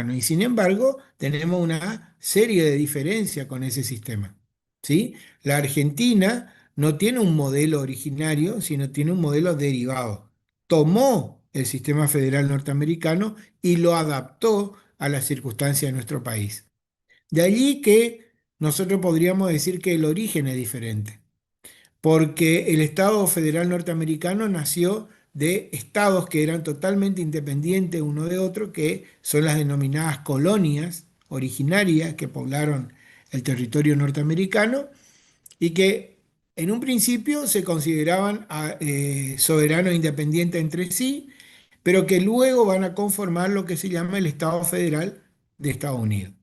norteamericano. Y sin embargo, tenemos una serie de diferencias con ese sistema. ¿Sí? La Argentina no tiene un modelo originario, sino tiene un modelo derivado. Tomó el sistema federal norteamericano y lo adaptó a las circunstancias de nuestro país. De allí que nosotros podríamos decir que el origen es diferente, porque el Estado federal norteamericano nació de estados que eran totalmente independientes uno de otro, que son las denominadas colonias originarias que poblaron el territorio norteamericano y que en un principio se consideraban soberanos e independientes entre sí, pero que luego van a conformar lo que se llama el Estado Federal de Estados Unidos.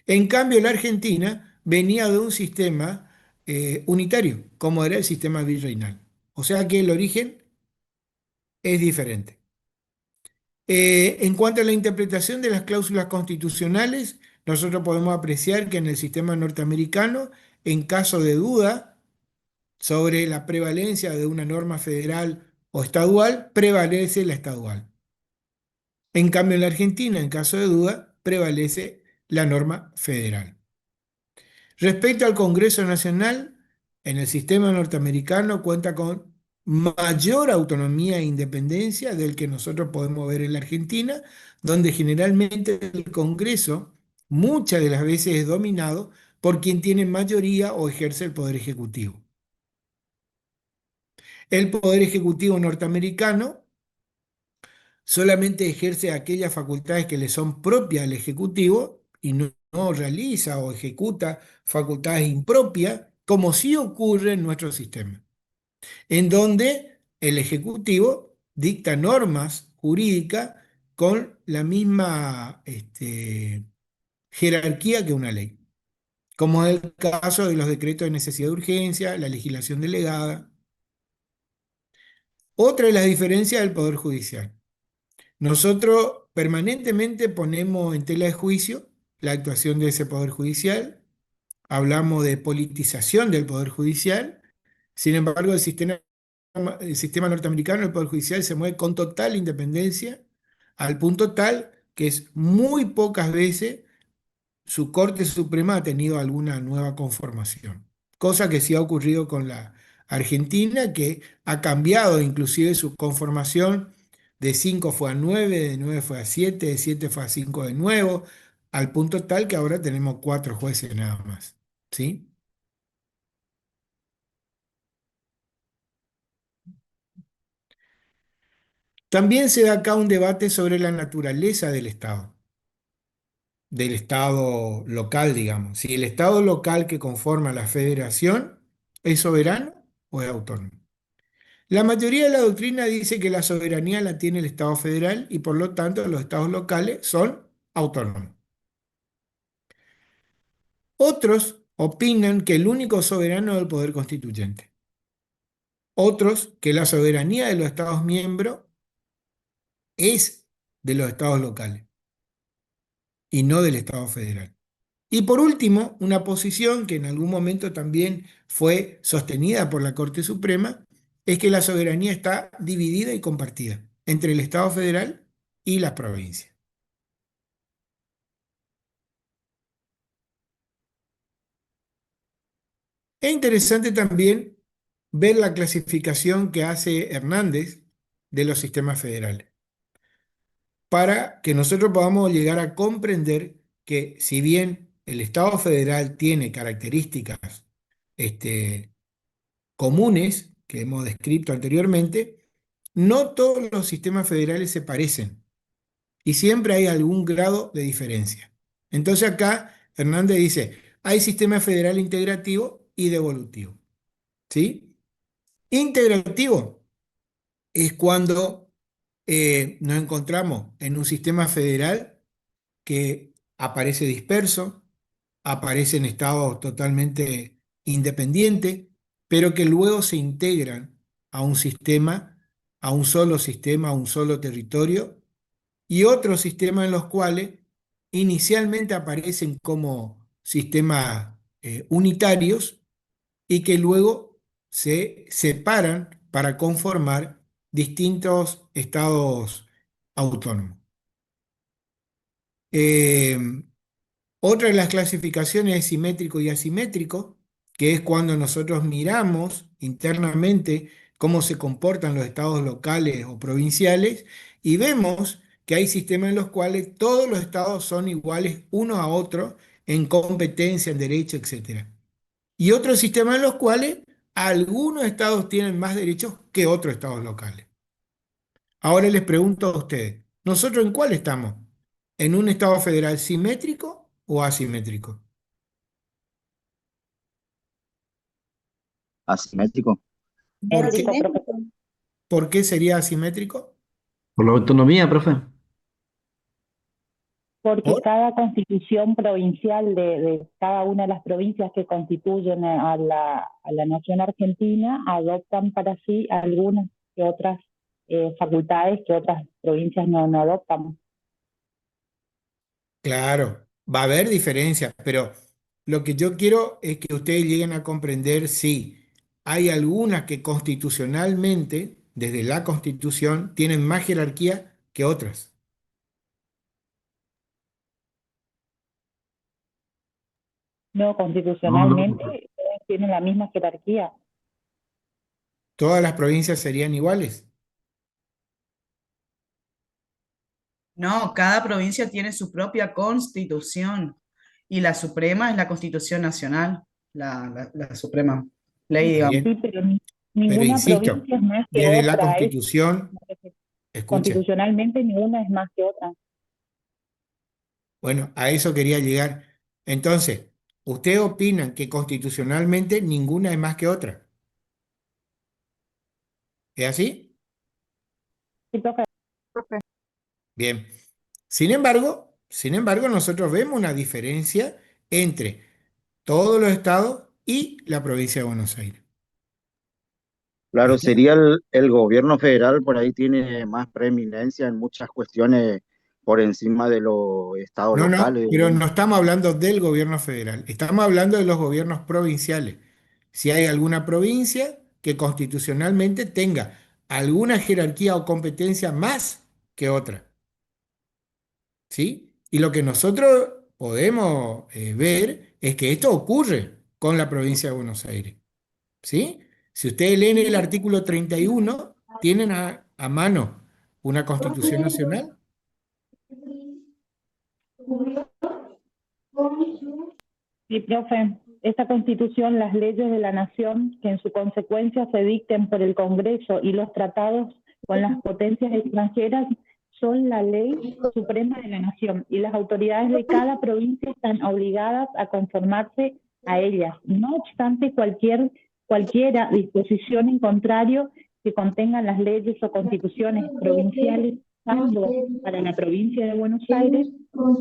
En cambio, la Argentina venía de un sistema unitario, como era el sistema virreinal. O sea que el origen es diferente. En cuanto a la interpretación de las cláusulas constitucionales, nosotros podemos apreciar que en el sistema norteamericano, en caso de duda sobre la prevalencia de una norma federal o estadual, prevalece la estadual. En cambio, en la Argentina, en caso de duda, prevalece la norma federal. Respecto al Congreso Nacional, en el sistema norteamericano cuenta con mayor autonomía e independencia del que nosotros podemos ver en la Argentina, donde generalmente el Congreso muchas de las veces es dominado por quien tiene mayoría o ejerce el poder ejecutivo. El poder ejecutivo norteamericano solamente ejerce aquellas facultades que le son propias al Ejecutivo y no realiza o ejecuta facultades impropias, como sí ocurre en nuestro sistema, en donde el Ejecutivo dicta normas jurídicas con la misma jerarquía que una ley, como es el caso de los decretos de necesidad de urgencia, la legislación delegada. Otra de las diferencias del Poder Judicial. Nosotros permanentemente ponemos en tela de juicio la actuación de ese Poder Judicial, hablamos de politización del Poder Judicial, sin embargo el sistema norteamericano, el Poder Judicial se mueve con total independencia, al punto tal que es muy pocas veces su Corte Suprema ha tenido alguna nueva conformación, cosa que sí ha ocurrido con la Argentina, que ha cambiado inclusive su conformación, de 5 fue a 9, de 9 fue a 7, de 7 fue a 5 de nuevo, al punto tal que ahora tenemos 4 jueces nada más, ¿sí? También se da acá un debate sobre la naturaleza del Estado local, digamos. Si el Estado local que conforma la federación es soberano o es autónomo. La mayoría de la doctrina dice que la soberanía la tiene el Estado federal y por lo tanto los estados locales son autónomos. Otros opinan que el único soberano es el poder constituyente. Otros que la soberanía de los estados miembros es de los estados locales y no del Estado federal. Y por último, una posición que en algún momento también fue sostenida por la Corte Suprema es que la soberanía está dividida y compartida entre el Estado federal y las provincias. Es interesante también ver la clasificación que hace Hernández de los sistemas federales, para que nosotros podamos llegar a comprender que si bien el Estado federal tiene características este, comunes que hemos descrito anteriormente, no todos los sistemas federales se parecen y siempre hay algún grado de diferencia. Entonces acá Hernández dice, hay sistema federal integrativo y devolutivo, ¿sí? Integrativo es cuando nos encontramos en un sistema federal que aparece disperso, aparece en estados totalmente independientes, pero que luego se integran a un sistema, a un solo territorio, y otros sistemas en los cuales inicialmente aparecen como sistemas unitarios y que luego se separan para conformar distintos estados autónomos. Eh, Otra de las clasificaciones es simétrico y asimétrico, que es cuando nosotros miramos internamente cómo se comportan los estados locales o provinciales y vemos que hay sistemas en los cuales todos los estados son iguales unos a otros en competencia, en derecho, etcétera. Y otros sistemas en los cuales algunos estados tienen más derechos que otros estados locales. Ahora les pregunto a ustedes, ¿nosotros en cuál estamos? ¿En un estado federal simétrico o asimétrico? Asimétrico. ¿Por qué? Métrico, profesor. ¿Por qué sería asimétrico? Por la autonomía, profe. Porque ¿Por? cada constitución provincial de cada una de las provincias que constituyen a la nación argentina adoptan para sí algunas que otras facultades que otras provincias no adoptan. Claro, va a haber diferencias, pero lo que yo quiero es que ustedes lleguen a comprender si hay algunas que constitucionalmente, desde la Constitución, tienen más jerarquía que otras. No, No, no, constitucionalmente profe. tienen la misma jerarquía. ¿Todas las provincias serían iguales? No, cada provincia tiene su propia constitución y la suprema es la Constitución Nacional, la suprema ley, Está digamos. Sí, bien, pero pero ninguna insisto, provincia es más que desde la otra. Constitución, escucha, Constitucionalmente ninguna es más que otra. bueno, a eso quería llegar. Entonces, ¿ustedes opinan que constitucionalmente ninguna es más que otra? ¿Es así? Sí, profe. Bien. Sin embargo, nosotros vemos una diferencia entre todos los estados y la provincia de Buenos Aires. Claro, ¿Viste? sería el gobierno federal, por ahí tiene más preeminencia en muchas cuestiones por encima de los estados No, no, locales. pero no estamos hablando del gobierno federal, estamos hablando de los gobiernos provinciales. Si hay alguna provincia que constitucionalmente tenga alguna jerarquía o competencia más que otra, ¿sí? Y lo que nosotros podemos ver es que esto ocurre con la provincia de Buenos Aires. ¿Sí? Si ustedes leen el artículo 31, tienen a mano una Constitución Nacional. Sí, profe, esta Constitución, las leyes de la Nación, que en su consecuencia se dicten por el Congreso y los tratados con las potencias extranjeras, son la ley suprema de la Nación y las autoridades de cada provincia están obligadas a conformarse a ellas. No obstante, cualquiera disposición en contrario que contengan las leyes o constituciones provinciales, salvo para la provincia de Buenos Aires,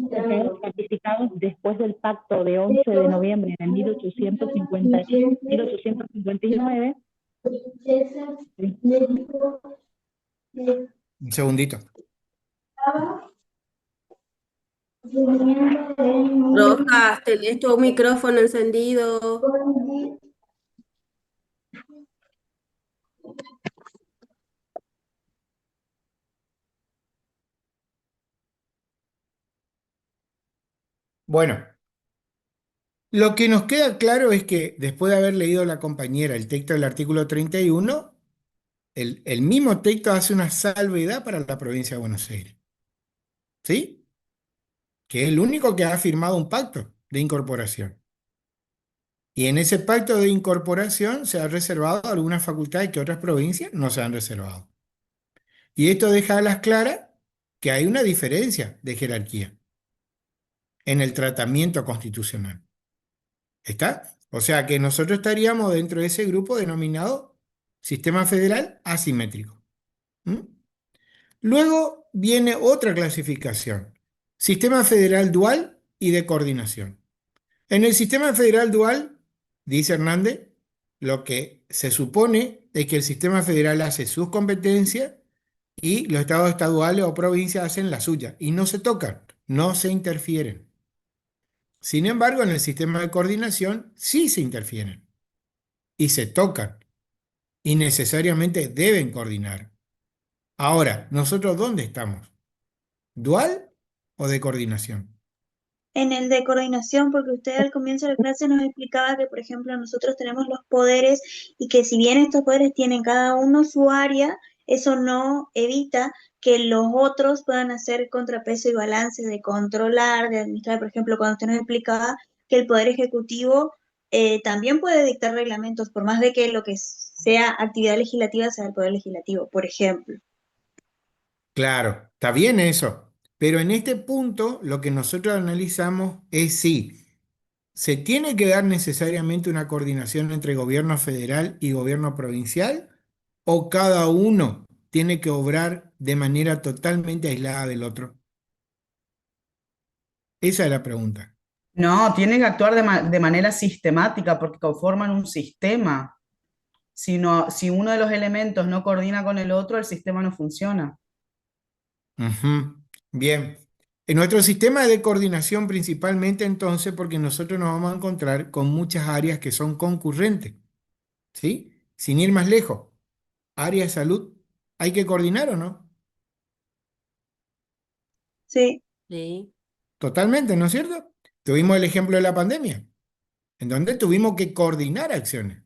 tratados ratificados después del pacto de 11 de noviembre de 1859. Un segundito. Rojas, tenés tu micrófono encendido. Bueno, lo que nos queda claro es que después de haber leído la compañera el texto del artículo 31, el mismo texto hace una salvedad para la provincia de Buenos Aires, ¿sí? Que es el único que ha firmado un pacto de incorporación. Y en ese pacto de incorporación se ha reservado algunas facultades que otras provincias no se han reservado. Y esto deja a las claras que hay una diferencia de jerarquía en el tratamiento constitucional. ¿Está? O sea que nosotros estaríamos dentro de ese grupo denominado sistema federal asimétrico. ¿Mm? Luego viene otra clasificación, sistema federal dual y de coordinación. En el sistema federal dual, dice Hernández, lo que se supone es que el sistema federal hace sus competencias y los estados estaduales o provincias hacen la suya y no se tocan, no se interfieren. Sin embargo, en el sistema de coordinación sí se interfieren y se tocan y necesariamente deben coordinar. Ahora, ¿nosotros dónde estamos? ¿Dual o de coordinación? En el de coordinación, porque usted al comienzo de la clase nos explicaba que, por ejemplo, nosotros tenemos los poderes y que si bien estos poderes tienen cada uno su área, eso no evita que los otros puedan hacer contrapeso y balance de controlar, de administrar. Por ejemplo, cuando usted nos explicaba que el poder ejecutivo también puede dictar reglamentos, por más de que lo que sea actividad legislativa sea el poder legislativo, por ejemplo. Claro, está bien eso, pero en este punto lo que nosotros analizamos es si se tiene que dar necesariamente una coordinación entre gobierno federal y gobierno provincial o cada uno tiene que obrar de manera totalmente aislada del otro. Esa es la pregunta. No, tienen que actuar de manera sistemática porque conforman un sistema. Si uno de los elementos no coordina con el otro, el sistema no funciona. Ujú. Bien. En nuestro sistema de coordinación principalmente entonces porque nosotros nos vamos a encontrar con muchas áreas que son concurrentes, ¿sí? Sin ir más lejos. Área de salud, ¿hay que coordinar o no? Sí, Sí. Totalmente, ¿no es cierto? Tuvimos el ejemplo de la pandemia, en donde tuvimos que coordinar acciones.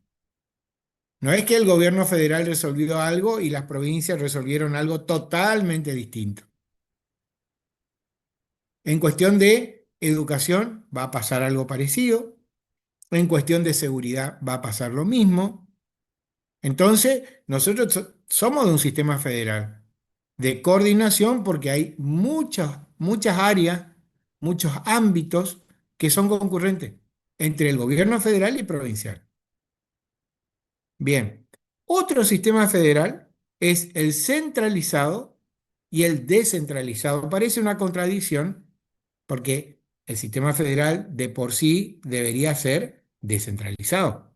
No es que el gobierno federal resolvió algo y las provincias resolvieron algo totalmente distinto. En cuestión de educación va a pasar algo parecido. En cuestión de seguridad va a pasar lo mismo. Entonces, nosotros somos de un sistema federal de coordinación porque hay muchas áreas, muchos ámbitos que son concurrentes entre el gobierno federal y provincial. Bien, otro sistema federal es el centralizado y el descentralizado. Parece una contradicción porque el sistema federal de por sí debería ser descentralizado.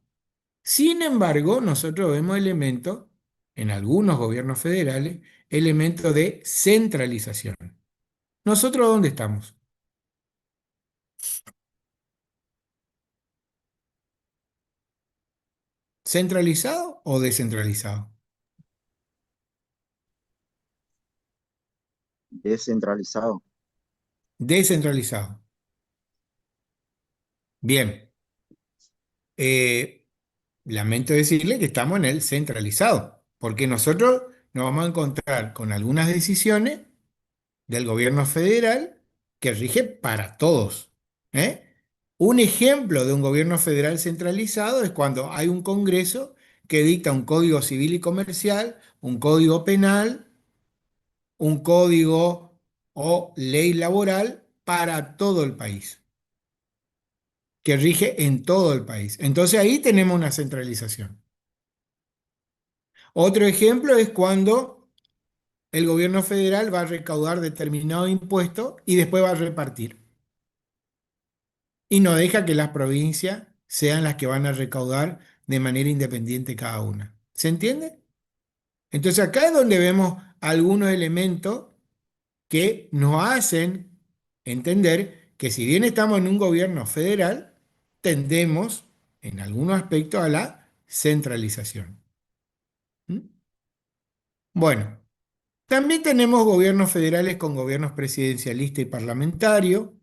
Sin embargo, nosotros vemos elementos, en algunos gobiernos federales, elementos de centralización. ¿Nosotros dónde estamos? ¿Centralizado o descentralizado? descentralizado. Descentralizado. Bien. Eh, Lamento decirle que estamos en el centralizado, porque nosotros nos vamos a encontrar con algunas decisiones del gobierno federal que rige para todos. ¿Eh? Un ejemplo de un gobierno federal centralizado es cuando hay un Congreso que dicta un código civil y comercial, un código penal, un código o ley laboral para todo el país, que rige en todo el país. Entonces ahí tenemos una centralización. Otro ejemplo es cuando el gobierno federal va a recaudar determinado impuesto y después va a repartir. Y no deja que las provincias sean las que van a recaudar de manera independiente cada una. ¿Se entiende? Entonces acá es donde vemos algunos elementos que nos hacen entender que si bien estamos en un gobierno federal, tendemos en algunos aspectos a la centralización. ¿Mm? Bueno, también tenemos gobiernos federales con gobiernos presidencialista y parlamentario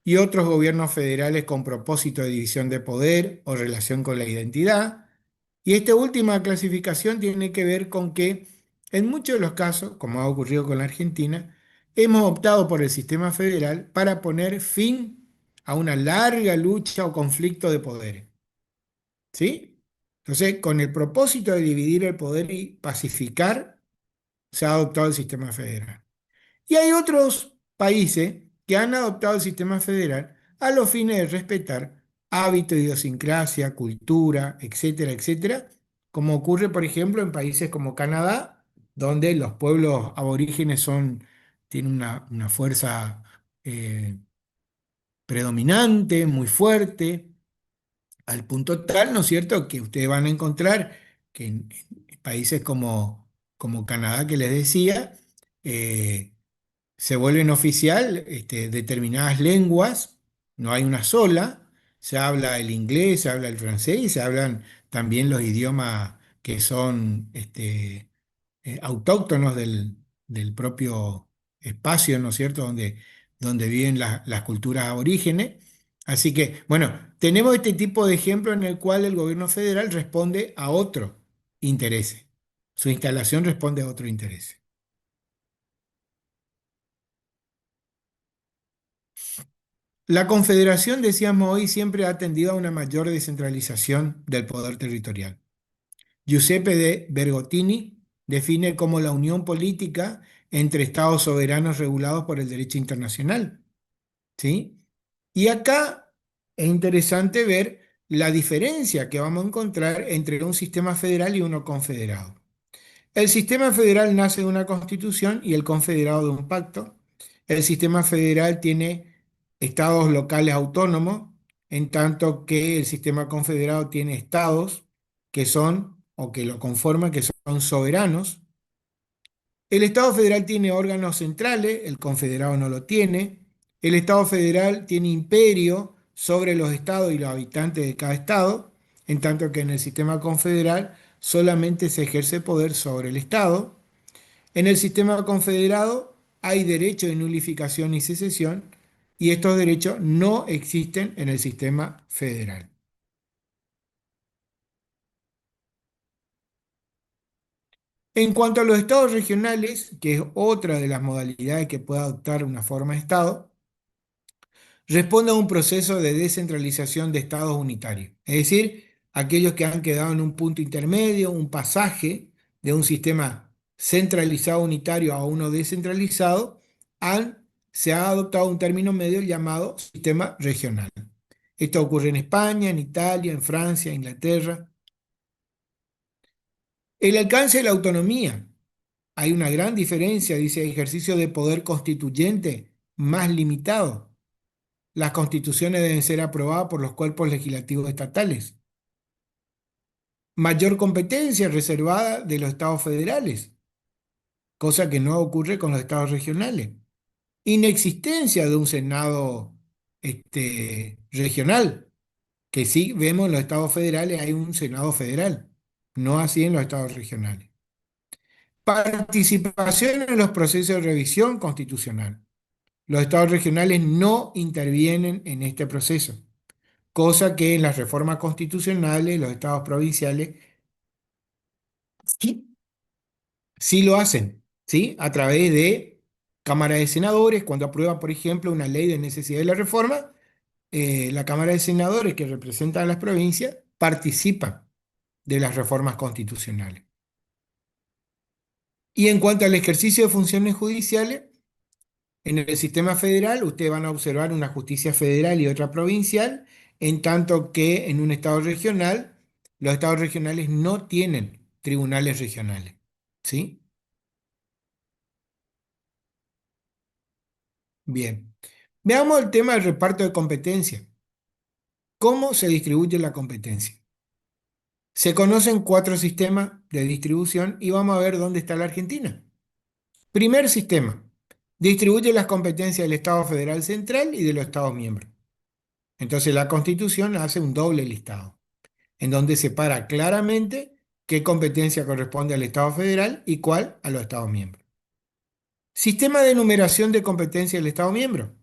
y otros gobiernos federales con propósito de división de poder o relación con la identidad. Y esta última clasificación tiene que ver con que en muchos de los casos, como ha ocurrido con la Argentina, hemos optado por el sistema federal para poner fin a una larga lucha o conflicto de poderes. ¿Sí? Entonces, con el propósito de dividir el poder y pacificar, se ha adoptado el sistema federal. Y hay otros países que han adoptado el sistema federal a los fines de respetar hábitos, idiosincrasia, cultura, etcétera, etcétera, como ocurre, por ejemplo, en países como Canadá, donde los pueblos aborígenes tienen una fuerza eh, predominante, muy fuerte, al punto tal, ¿no es cierto?, que ustedes van a encontrar que en países como Canadá, que les decía, eh, se vuelven oficial determinadas lenguas, no hay una sola, se habla el inglés, se habla el francés y se hablan también los idiomas que son autóctonos del propio espacio, ¿no es cierto?, donde viven las culturas aborígenes. Así que, bueno, tenemos este tipo de ejemplo en el cual el gobierno federal responde a otro interés. Su instalación responde a otro interés. La Confederación, decíamos hoy, siempre ha tendido a una mayor descentralización del poder territorial. Giuseppe de Bergottini define como la unión política entre estados soberanos regulados por el derecho internacional, ¿sí? Y acá es interesante ver la diferencia que vamos a encontrar entre un sistema federal y uno confederado. El sistema federal nace de una constitución y el confederado de un pacto. El sistema federal tiene estados locales autónomos, en tanto que el sistema confederado tiene estados que son, o que lo conforman, que son soberanos. El Estado federal tiene órganos centrales, el confederado no lo tiene. El Estado federal tiene imperio sobre los estados y los habitantes de cada estado, en tanto que en el sistema confederal solamente se ejerce poder sobre el Estado. En el sistema confederado hay derecho de nulificación y secesión, y estos derechos no existen en el sistema federal. En cuanto a los estados regionales, que es otra de las modalidades que puede adoptar una forma de estado, responde a un proceso de descentralización de estados unitarios, es decir, aquellos que han quedado en un punto intermedio, un pasaje de un sistema centralizado unitario a uno descentralizado, se ha adoptado un término medio llamado sistema regional. Esto ocurre en España, en Italia, en Francia, Inglaterra. El alcance de la autonomía. Hay una gran diferencia, dice, ejercicio de poder constituyente más limitado. Las constituciones deben ser aprobadas por los cuerpos legislativos estatales. Mayor competencia reservada de los estados federales, cosa que no ocurre con los estados regionales. Inexistencia de un Senado regional, que sí vemos en los estados federales hay un Senado federal, no así en los estados regionales. Participación en los procesos de revisión constitucional. Los estados regionales no intervienen en este proceso, cosa que en las reformas constitucionales los estados provinciales sí, sí lo hacen, ¿sí? A través de Cámara de Senadores, cuando aprueba, por ejemplo, una ley de necesidad de la reforma, la Cámara de Senadores, que representa a las provincias, participa de las reformas constitucionales. Y en cuanto al ejercicio de funciones judiciales, en el sistema federal, ustedes van a observar una justicia federal y otra provincial, en tanto que en un estado regional, los estados regionales no tienen tribunales regionales, ¿sí? Bien. Veamos el tema del reparto de competencia. ¿Cómo se distribuye la competencia? Se conocen 4 sistemas de distribución y vamos a ver dónde está la Argentina. Primer sistema. Distribuye las competencias del Estado Federal Central y de los Estados miembros. Entonces la Constitución hace un doble listado, en donde separa claramente qué competencia corresponde al Estado federal y cuál a los Estados miembros. Sistema de enumeración de competencia del Estado miembro.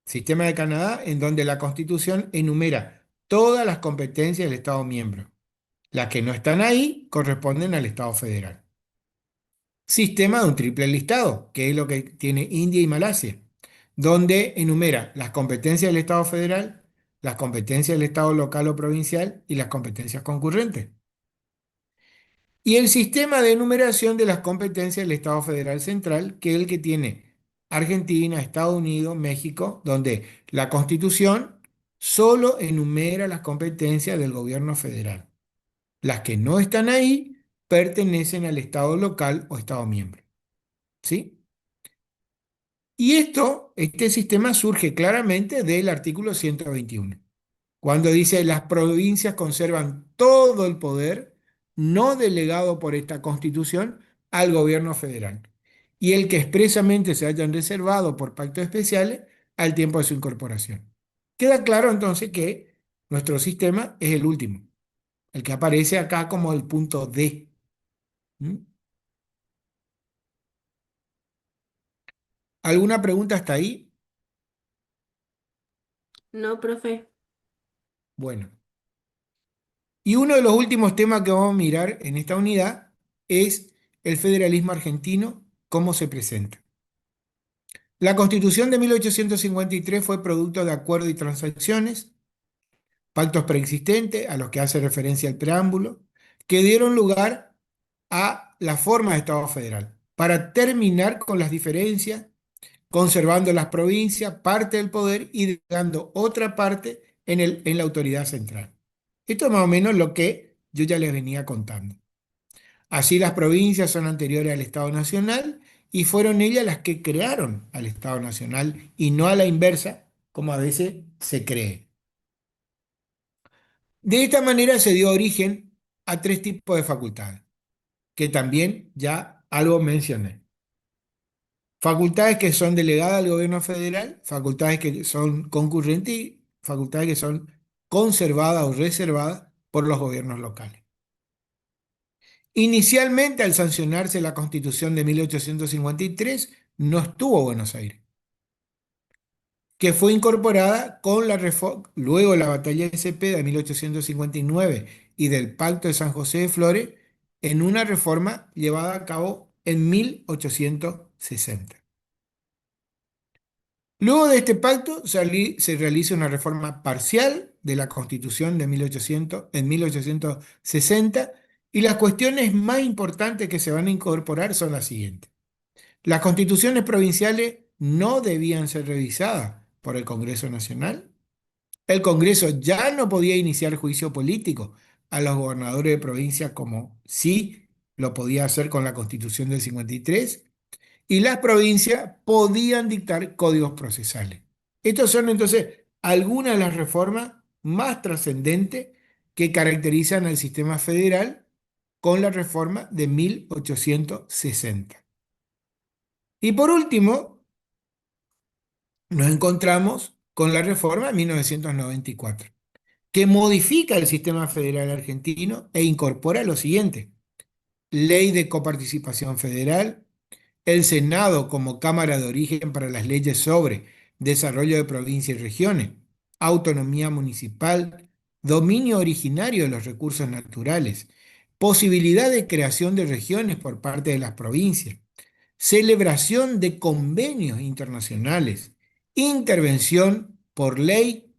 Sistema de Canadá, en donde la Constitución enumera todas las competencias del Estado miembro. Las que no están ahí corresponden al Estado federal. Sistema de un triple listado, que es lo que tiene India y Malasia, donde enumera las competencias del Estado federal, las competencias del Estado local o provincial y las competencias concurrentes. Y el sistema de enumeración de las competencias del Estado federal central, que es el que tiene Argentina, Estados Unidos, México, donde la Constitución solo enumera las competencias del gobierno federal. Las que no están ahí pertenecen al Estado local o Estado miembro. ¿Sí? Y este sistema surge claramente del artículo 121, cuando dice las provincias conservan todo el poder no delegado por esta Constitución al gobierno federal, y el que expresamente se hayan reservado por pactos especiales al tiempo de su incorporación. Queda claro entonces que nuestro sistema es el último, el que aparece acá como el punto D. ¿Mm? ¿Alguna pregunta hasta ahí? No, profe. Bueno, y uno de los últimos temas que vamos a mirar en esta unidad es el federalismo argentino, cómo se presenta. La Constitución de 1853 fue producto de acuerdos y transacciones, pactos preexistentes a los que hace referencia el preámbulo, que dieron lugar a la forma de Estado federal, para terminar con las diferencias, conservando las provincias, parte del poder y dando otra parte en la autoridad central. Esto es más o menos lo que yo ya les venía contando. Así las provincias son anteriores al Estado Nacional y fueron ellas las que crearon al Estado Nacional y no a la inversa, como a veces se cree. De esta manera se dio origen a tres tipos de facultades, que también ya algo mencioné. Facultades que son delegadas al gobierno federal, facultades que son concurrentes y facultades que son conservadas o reservadas por los gobiernos locales. Inicialmente, al sancionarse la Constitución de 1853, no estuvo Buenos Aires, que fue incorporada con la reforma, luego de la batalla de Cepeda de 1859 y del Pacto de San José de Flores, en una reforma llevada a cabo en 1860. Luego de este pacto se realiza una reforma parcial de la Constitución de 1860 y las cuestiones más importantes que se van a incorporar son las siguientes. Las constituciones provinciales no debían ser revisadas por el Congreso Nacional. El Congreso ya no podía iniciar juicio político a los gobernadores de provincia como sí lo podía hacer con la Constitución del 53 y las provincias podían dictar códigos procesales. Estas son entonces algunas de las reformas más trascendentes que caracterizan al sistema federal con la reforma de 1860. Y por último, nos encontramos con la reforma de 1994, que modifica el sistema federal argentino e incorpora lo siguiente: ley de coparticipación federal, el Senado como Cámara de Origen para las leyes sobre desarrollo de provincias y regiones, autonomía municipal, dominio originario de los recursos naturales, posibilidad de creación de regiones por parte de las provincias, celebración de convenios internacionales, intervención por ley,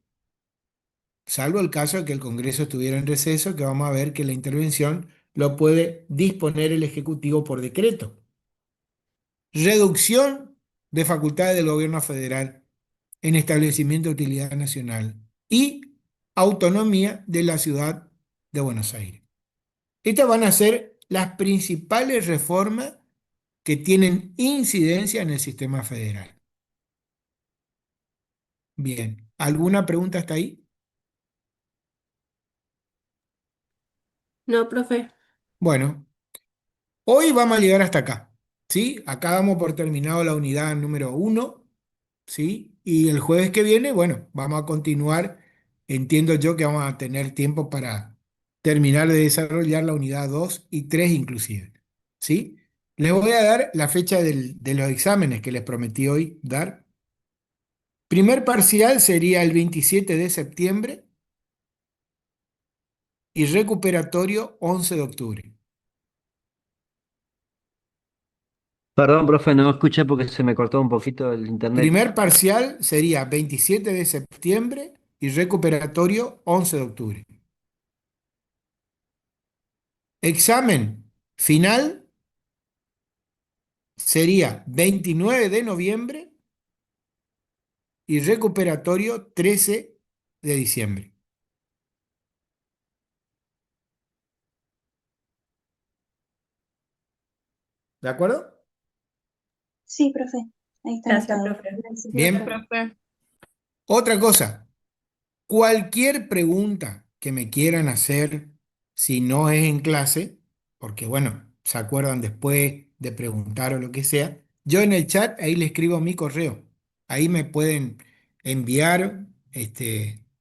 salvo el caso de que el Congreso estuviera en receso, que vamos a ver que la intervención lo puede disponer el Ejecutivo por decreto. Reducción de facultades del gobierno federal en establecimiento de utilidad nacional y autonomía de la ciudad de Buenos Aires. Estas van a ser las principales reformas que tienen incidencia en el sistema federal. Bien, ¿alguna pregunta hasta ahí? No, profe. Bueno, hoy vamos a llegar hasta acá, ¿sí? Acá damos por terminado la unidad número 1, ¿sí? Y el jueves que viene, bueno, vamos a continuar. Entiendo yo que vamos a tener tiempo para terminar de desarrollar la unidad 2 y 3 inclusive, ¿sí? Les voy a dar la fecha de los exámenes que les prometí hoy dar. Primer parcial sería el 27 de septiembre y recuperatorio 11 de octubre. Perdón, profe, no escuché porque se me cortó un poquito el internet. Primer parcial sería 27 de septiembre y recuperatorio 11 de octubre. Examen final sería 29 de noviembre y recuperatorio 13 de diciembre. ¿De acuerdo? Sí, profe. Ahí está Gracias, anotado. profe. Gracias. Bien. Profe. Otra cosa, cualquier pregunta que me quieran hacer, si no es en clase, porque bueno, se acuerdan después de preguntar o lo que sea, yo en el chat ahí le escribo mi correo. Ahí me pueden enviar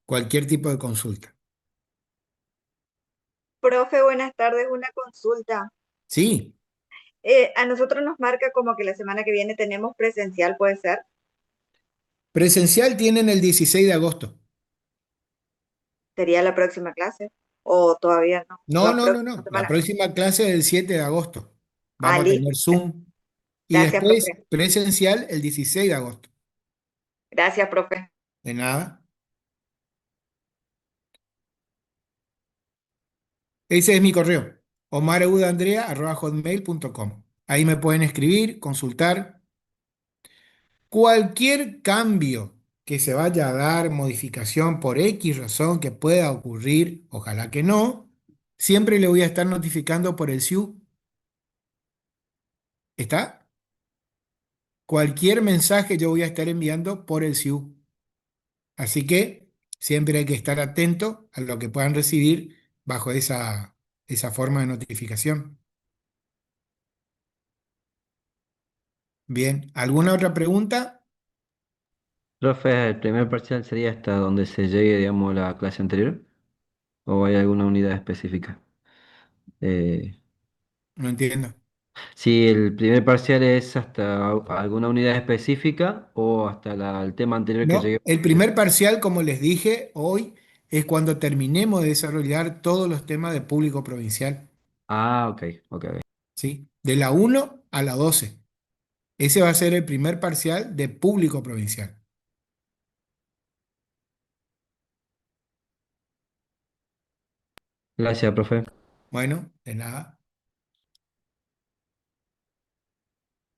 cualquier tipo de consulta. Profe, buenas tardes. Una consulta. Sí, A nosotros nos marca como que la semana que viene tenemos presencial, ¿puede ser? presencial tienen el 16 de agosto. ¿Sería la próxima clase? ¿O todavía no? No, La no, no, próxima no. La semana. próxima clase es el 7 de agosto. Ah, Vamos a listo. tener Zoom. Y Gracias, después profe. presencial el 16 de agosto. Gracias, profe. De nada. Ese es mi correo. omareudaandrea@hotmail.com. Ahí me pueden escribir, consultar. Cualquier cambio que se vaya a dar, modificación por X razón que pueda ocurrir, ojalá que no, siempre le voy a estar notificando por el SIU. ¿Está? Cualquier mensaje yo voy a estar enviando por el SIU. Así que siempre hay que estar atento a lo que puedan recibir bajo esa forma de notificación. Bien, ¿alguna otra pregunta? Profe, ¿el primer parcial sería hasta donde se llegue, digamos, la clase anterior? ¿O hay alguna unidad específica? Eh, No entiendo. si el primer parcial es hasta alguna unidad específica o hasta el tema anterior que No, llegue. el primer parcial, como les dije hoy, es cuando terminemos de desarrollar todos los temas de público provincial, Ah, ok, ok, ok. ¿sí? De la 1 a la 12. Ese va a ser el primer parcial de público provincial. Gracias, profe. Bueno, de nada.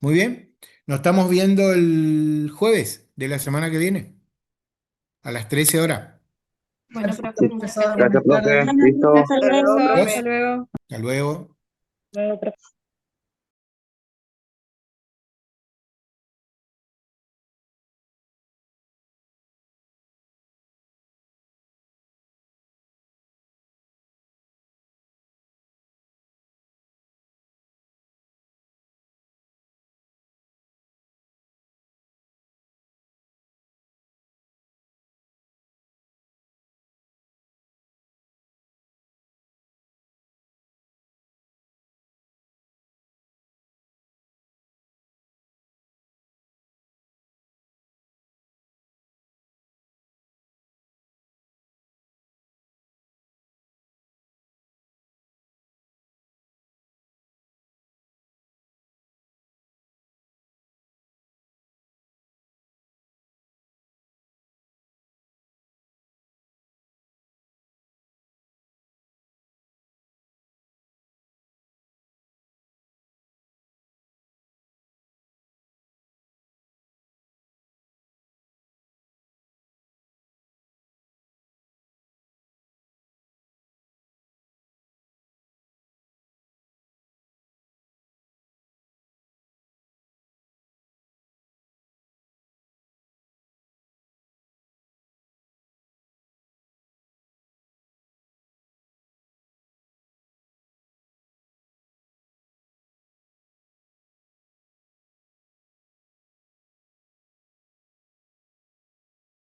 Muy bien. Nos estamos viendo el jueves de la semana que viene, a las 13 horas. Bueno, Perfecto, profe, muchas profesor. gracias. Gracias, Buenas profe. tardes. Bueno, Listo. hasta Hasta luego. luego, Profesor, profe. hasta Adiós. luego. Hasta luego. Luego,